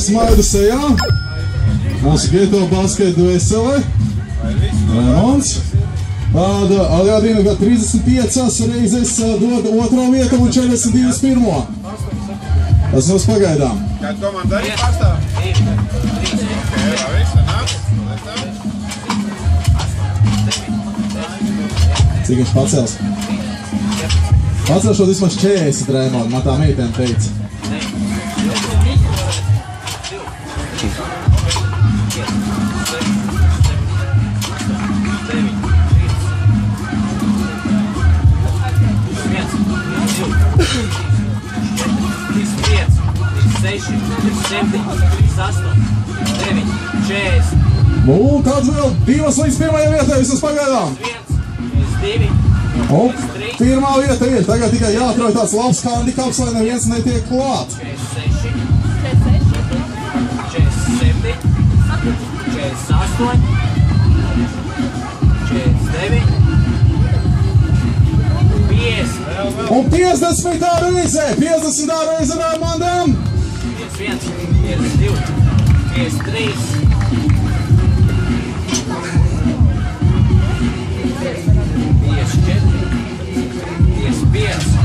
smaidu sejā. Mūsu Geto basketu dvēsele. Raimonds. Aljādina 35 reizes dod otro vietu un 42 pirmo. Tas mums pagaidām. Kāda komanda arī pārstāv? Cik viņš pacels? Pacelšot vismaz 40, Raimond, man tā meitene teica. Un tāds vēl 2 līdz pirmajai vietai visas pagaidām. Un pirmā vieta ir. Tagad tikai jāatrauj tāds labs handikaps, lai neviens netiek klāt. 47, 48, 49, 50. Un 50. reize. 50. reize Raimondam. 51, 52, 53. 54, 55.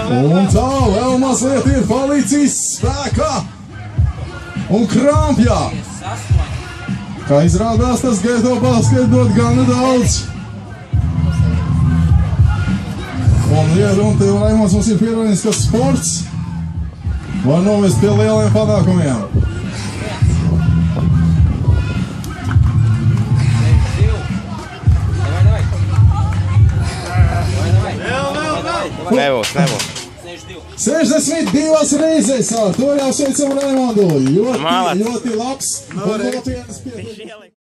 Un tā vēl mazliet ir palīdzīs spēkā un krampjā. Kā izrādās, tas Geto basketu dod gana daudz. Un un tev, Raimonds, mums ir pierādījis, ka sports var novest pie lieliem panākumiem. Nebūs. 62 reizes, ar to jāsveicam Raimondu. Ļoti labs un nopietnas pieteikums.